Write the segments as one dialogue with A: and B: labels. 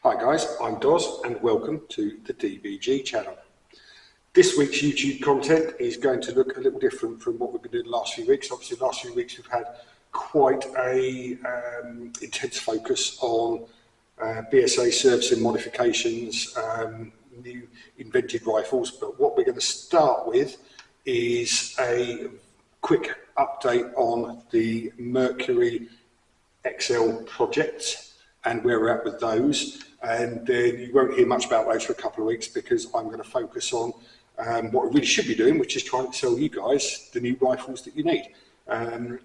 A: Hi guys, I'm Doz and welcome to the DBG channel. This week's YouTube content is going to look a little different from what we've been doing the last few weeks. Obviously the last few weeks we've had quite a intense focus on BSA servicing modifications, new invented rifles, but what we're going to start with is a quick update on the Mercury XL projects and where we're at with those, and then you won't hear much about those for a couple of weeks because I'm going to focus on what we really should be doing, which is trying to sell you guys the new rifles that you need.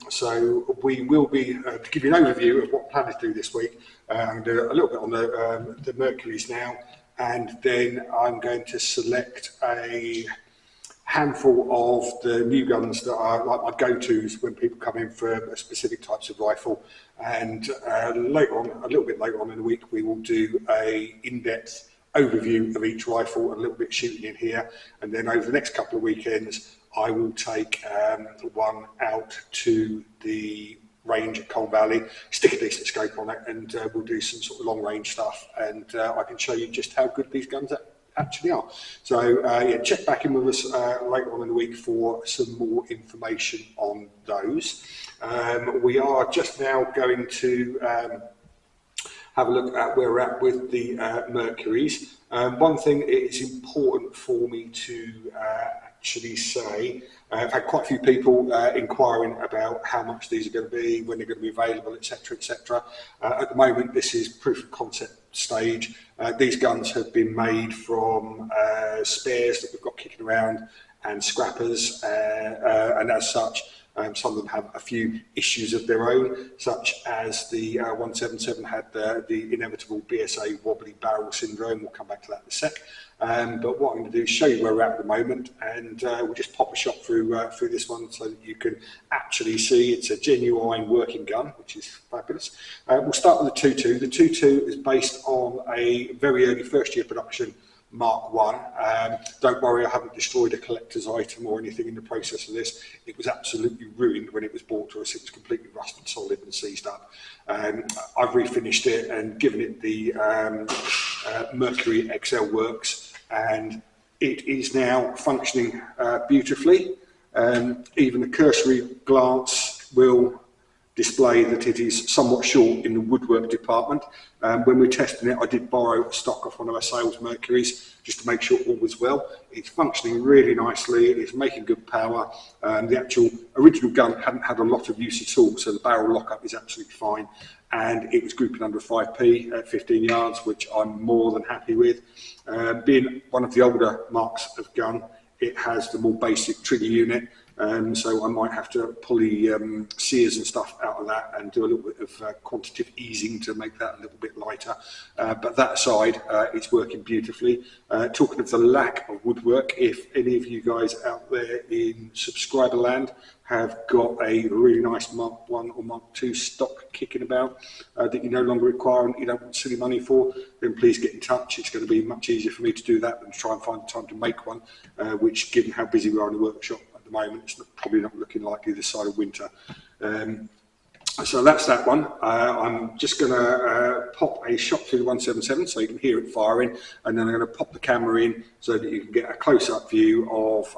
A: So we will be, to give you an overview of what plan is to do this week, and a little bit on the Mercuries now, and then I'm going to select a handful of the new guns that are like my go-tos when people come in for specific types of rifle, and later on, a little bit later on in the week, we will do a in-depth overview of each rifle and a little bit shooting in here, and then over the next couple of weekends I will take one out to the range at Coal Valley, stick a decent scope on it, and we'll do some sort of long range stuff, and I can show you just how good these guns actually are. So yeah, check back in with us later on in the week for some more information on those. We are just now going to have a look at where we're at with the Mercuries. One thing it's important for me to actually say, I've had quite a few people inquiring about how much these are going to be, when they're going to be available, etc, etc. At the moment this is proof of concept stage. These guns have been made from spares that we've got kicking around and scrappers, and as such some of them have a few issues of their own, such as the 177 had the inevitable BSA wobbly barrel syndrome. We'll come back to that in a sec. But what I'm going to do is show you where we're at the moment, and we'll just pop a shot through this one so that you can actually see it's a genuine working gun, which is fabulous. We'll start with the 2.2. The 2.2 is based on a very early first year production Mark 1. Don't worry, I haven't destroyed a collector's item or anything in the process of this. It was absolutely ruined when it was bought to us. It was completely rusted solid and seized up. I've refinished it and given it the Mercury XL works, and it is now functioning beautifully. Even a cursory glance will display that it is somewhat short in the woodwork department. When we were testing it, I did borrow stock off one of our sales Mercuries just to make sure all was well. It's functioning really nicely, it's making good power. The actual original gun hadn't had a lot of use at all, so the barrel lockup is absolutely fine, and it was grouping under 5p at 15 yards, which I'm more than happy with. Being one of the older marks of gun, it has the more basic trigger unit, so I might have to pull the sears and stuff out of that and do a little bit of quantitative easing to make that a little bit lighter. But that side, it's working beautifully. Talking of the lack of woodwork, if any of you guys out there in subscriber land have got a really nice Mark 1 or Mark 2 stock kicking about that you no longer require and you don't want silly money for, then please get in touch. It's going to be much easier for me to do that than to try and find the time to make one, which, given how busy we are in the workshop at the moment, it's probably not looking likely this side of winter. So that's that one. I'm just going to pop a shot through the 177 so you can hear it firing, and then I'm going to pop the camera in so that you can get a close-up view of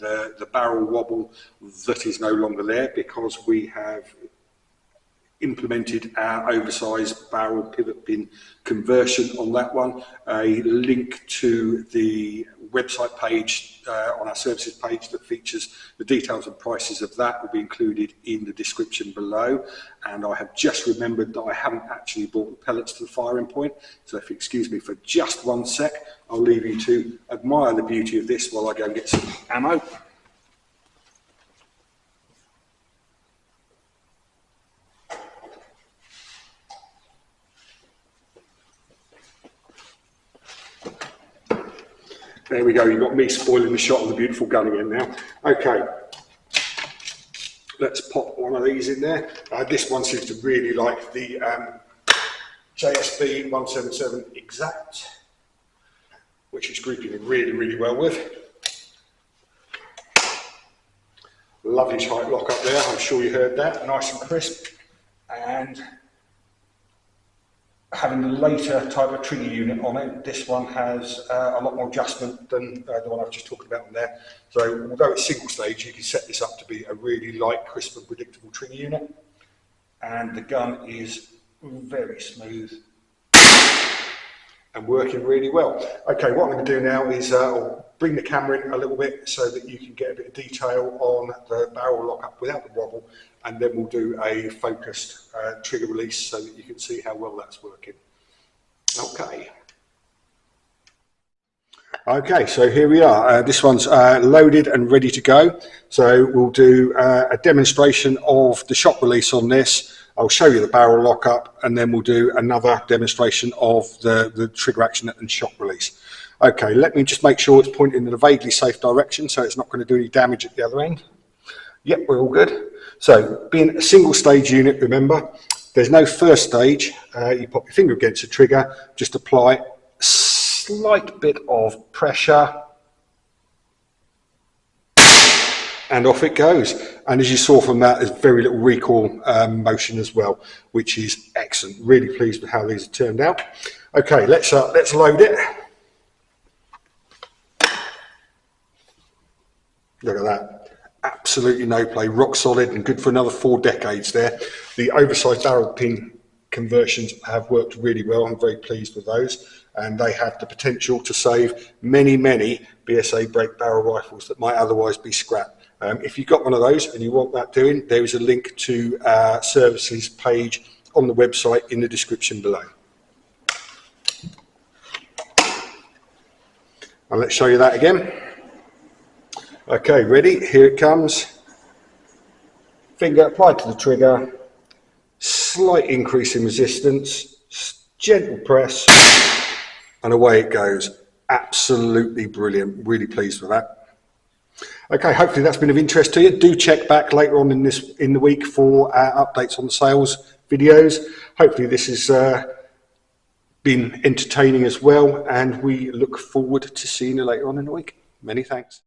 A: the barrel wobble that is no longer there because we have implemented our oversized barrel pivot pin conversion on that one. A link to the website page on our services page that features the details and prices of that will be included in the description below. And I have just remembered that I haven't actually brought the pellets to the firing point, so if you excuse me for just 1 sec, I'll leave you to admire the beauty of this while I go and get some ammo. There we go, you've got me spoiling the shot of the beautiful gun again now. Okay, let's pop one of these in there. This one seems to really like the JSB 177 Exact, which it's grouping really, really well with. Lovely tight lock up there, I'm sure you heard that, nice and crisp. And having the later type of trigger unit on it. This one has a lot more adjustment than the one I was just talking about on there. So although it's single stage, you can set this up to be a really light, crisp and predictable trigger unit. And the gun is very smooth and working really well. Okay, what I'm going to do now is I'll bring the camera in a little bit so that you can get a bit of detail on the barrel lock-up without the wobble, and then we'll do a focused trigger release so that you can see how well that's working. Okay, so here we are. This one's loaded and ready to go. So we'll do a demonstration of the shock release on this. I'll show you the barrel lock-up, and then we'll do another demonstration of the trigger action and shock release. Okay, let me just make sure it's pointing in a vaguely safe direction so it's not going to do any damage at the other end. Yep, we're all good. So, being a single stage unit, remember, there's no first stage. You pop your finger against the trigger, just apply a slight bit of pressure, and off it goes. And as you saw from that, there's very little recoil motion as well, which is excellent. Really pleased with how these have turned out. Okay, let's load it. Look at that. Absolutely no play, rock solid and good for another 4 decades there. The oversized barrel pin conversions have worked really well. I'm very pleased with those, and they have the potential to save many BSA break barrel rifles that might otherwise be scrapped. If you've got one of those and you want that doing, there is a link to services page on the website in the description below. And let's show you that again. Okay, ready? Here it comes. Finger applied to the trigger, slight increase in resistance, gentle press, and away it goes. Absolutely brilliant. Really pleased with that. Okay, hopefully that's been of interest to you. Do check back later on in the week for updates on the sales videos. Hopefully this has been entertaining as well, and we look forward to seeing you later on in the week. Many thanks.